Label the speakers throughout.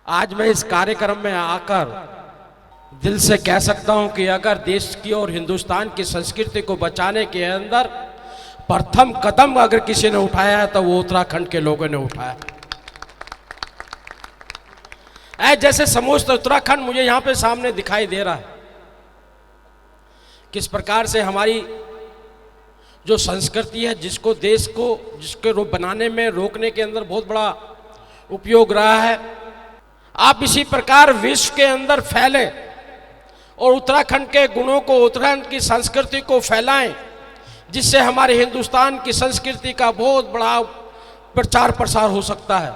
Speaker 1: आज मैं इस कार्यक्रम में आकर दिल से कह सकता हूं कि अगर देश की और हिंदुस्तान की संस्कृति को बचाने के अंदर प्रथम कदम अगर किसी ने उठाया है तो वो उत्तराखंड के लोगों ने उठाया। जैसे समस्त उत्तराखंड मुझे यहां पे सामने दिखाई दे रहा है, किस प्रकार से हमारी जो संस्कृति है जिसको देश को जिसके बनाने में रोकने के अंदर बहुत बड़ा उपयोग रहा है। आप इसी प्रकार विश्व के अंदर फैले और उत्तराखंड के गुणों को, उत्तराखंड की संस्कृति को फैलाएं, जिससे हमारे हिंदुस्तान की संस्कृति का बहुत बड़ा प्रचार प्रसार हो सकता है।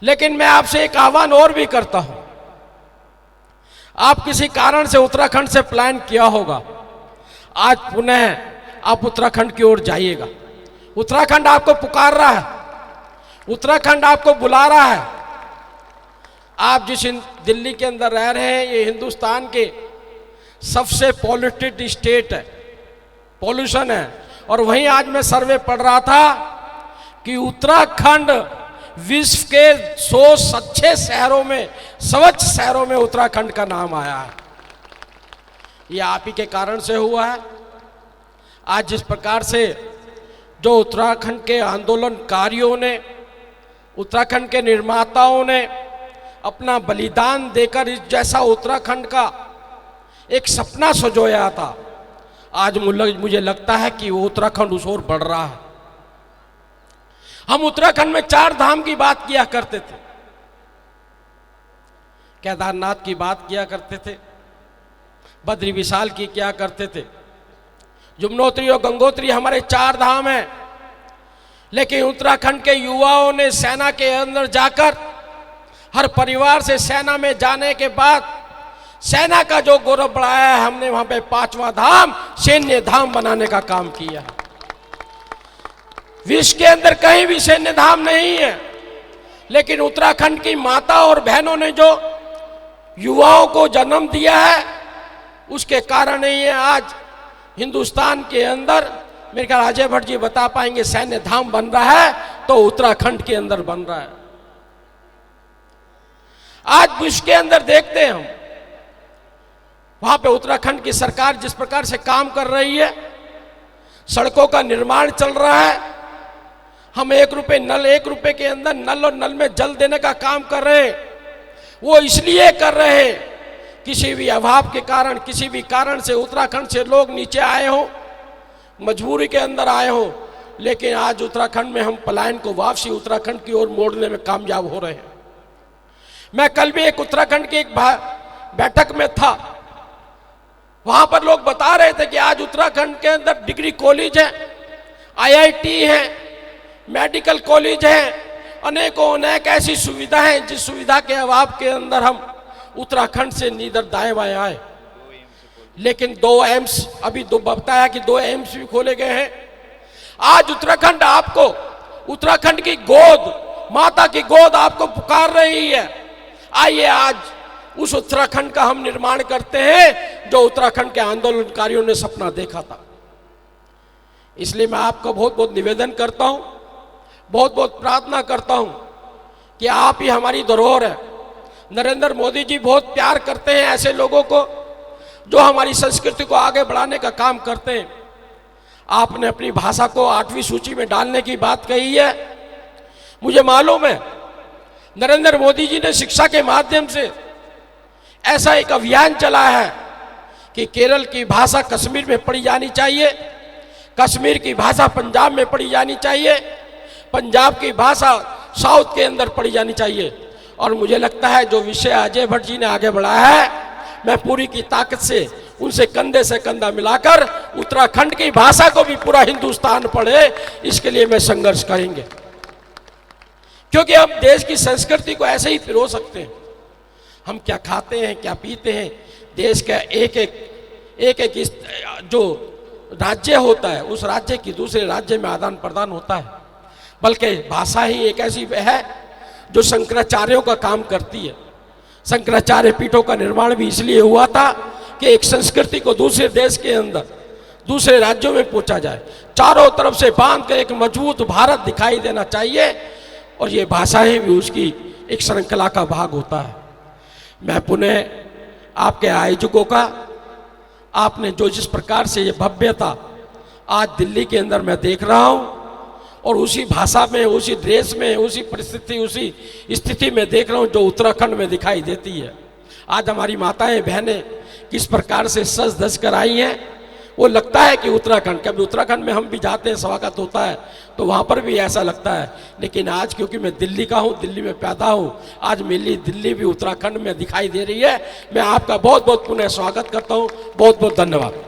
Speaker 1: लेकिन मैं आपसे एक आह्वान और भी करता हूं। आप किसी कारण से उत्तराखंड से प्लान किया होगा, आज पुनः आप उत्तराखंड की ओर जाइएगा। उत्तराखंड आपको पुकार रहा है, उत्तराखंड आपको बुला रहा है। आप जिस दिल्ली के अंदर रह रहे हैं, ये हिंदुस्तान के सबसे पॉल्यूटेड स्टेट है, पॉल्यूशन है। और वहीं आज मैं सर्वे पढ़ रहा था कि उत्तराखंड विश्व के 100 अच्छे शहरों में, स्वच्छ शहरों में उत्तराखंड का नाम आया है। ये आप ही के कारण से हुआ है। आज जिस प्रकार से जो उत्तराखंड के आंदोलनकारियों ने, उत्तराखंड के निर्माताओं ने अपना बलिदान देकर इस जैसा उत्तराखंड का एक सपना सजोया था, आज मुझे लगता है कि वो उत्तराखंड उस ओर बढ़ रहा है। हम उत्तराखंड में 4 धाम की बात किया करते थे, केदारनाथ की बात किया करते थे, बद्री विशाल की किया करते थे, यमुनोत्री और गंगोत्री हमारे 4 धाम हैं। लेकिन उत्तराखंड के युवाओं ने सेना के अंदर जाकर, हर परिवार से सेना में जाने के बाद सेना का जो गौरव बढ़ाया है, हमने वहां पे 5वां धाम सैन्य धाम बनाने का काम किया है। विश्व के अंदर कहीं भी सैन्य धाम नहीं है, लेकिन उत्तराखंड की माता और बहनों ने जो युवाओं को जन्म दिया है, उसके कारण ये आज हिंदुस्तान के अंदर, मेरे ख्याल अजय भट्ट जी बता पाएंगे, सैन्य धाम बन रहा है तो उत्तराखंड के अंदर बन रहा है। आज विश्व के अंदर देखते हैं हम, वहां पे उत्तराखंड की सरकार जिस प्रकार से काम कर रही है, सड़कों का निर्माण चल रहा है। हम 1 रुपए के अंदर नल और नल में जल देने का काम कर रहे हैं। वो इसलिए कर रहे हैं, किसी भी अभाव के कारण, किसी भी कारण से उत्तराखंड से लोग नीचे आए हो, मजबूरी के अंदर आए हो। लेकिन आज उत्तराखंड में हम पलायन को वापसी उत्तराखंड की ओर मोड़ने में कामयाब हो रहे हैं। मैं कल भी एक उत्तराखंड की एक बैठक में था, वहां पर लोग बता रहे थे कि आज उत्तराखंड के अंदर डिग्री कॉलेज है, IIT है, मेडिकल कॉलेज है, अनेक ऐसी सुविधा है जिस सुविधा के अभाव के अंदर हम उत्तराखंड से नीदर दाएं बाएं आए। लेकिन 2 एम्स, अभी बताया कि 2 एम्स भी खोले गए हैं। आज उत्तराखंड आपको, उत्तराखंड की गोद, माता की गोद आपको पुकार रही है। आइए आज उस उत्तराखंड का हम निर्माण करते हैं जो उत्तराखंड के आंदोलनकारियों ने सपना देखा था। इसलिए मैं आपको बहुत बहुत निवेदन करता हूं, बहुत बहुत प्रार्थना करता हूं कि आप ही हमारी धरोहर है। नरेंद्र मोदी जी बहुत प्यार करते हैं ऐसे लोगों को जो हमारी संस्कृति को आगे बढ़ाने का काम करते हैं। आपने अपनी भाषा को 8वीं सूची में डालने की बात कही है। मुझे मालूम है नरेंद्र मोदी जी ने शिक्षा के माध्यम से ऐसा एक अभियान चलाया है कि केरल की भाषा कश्मीर में पढ़ी जानी चाहिए, कश्मीर की भाषा पंजाब में पढ़ी जानी चाहिए, पंजाब की भाषा साउथ के अंदर पढ़ी जानी चाहिए। और मुझे लगता है जो विषय अजय भट्ट जी ने आगे बढ़ाया है, मैं पूरी की ताकत से उनसे कंधे से कंधा मिलाकर उत्तराखंड की भाषा को भी पूरा हिंदुस्तान पढ़े, इसके लिए मैं संघर्ष करेंगे। क्योंकि हम देश की संस्कृति को ऐसे ही पिरो सकते हैं। हम क्या खाते हैं, क्या पीते हैं, देश का एक एक जो राज्य होता है, उस राज्य की दूसरे राज्य में आदान प्रदान होता है। बल्कि भाषा ही एक ऐसी है जो शंकराचार्यों का काम करती है। शंकराचार्य पीठों का निर्माण भी इसलिए हुआ था कि एक संस्कृति को दूसरे देश के अंदर, दूसरे राज्यों में पहुंचा जाए। चारों तरफ से बांध कर एक मजबूत भारत दिखाई देना चाहिए। और ये भाषाएं भी उसकी एक श्रृंखला का भाग होता है। मैं पुनः आपके आयोजकों का, आपने जो जिस प्रकार से ये भव्यता आज दिल्ली के अंदर मैं देख रहा हूँ, और उसी भाषा में, उसी ड्रेस में, उसी परिस्थिति, उसी स्थिति में देख रहा हूँ जो उत्तराखंड में दिखाई देती है। आज हमारी माताएं बहनें किस प्रकार से सज धज कर आई हैं, वो लगता है कि उत्तराखंड, कभी उत्तराखंड में हम भी जाते हैं, स्वागत होता है तो वहाँ पर भी ऐसा लगता है। लेकिन आज क्योंकि मैं दिल्ली का हूँ, दिल्ली में पैदा हूँ, आज मेरी दिल्ली भी उत्तराखंड में दिखाई दे रही है। मैं आपका बहुत बहुत पुनः स्वागत करता हूँ। बहुत बहुत धन्यवाद।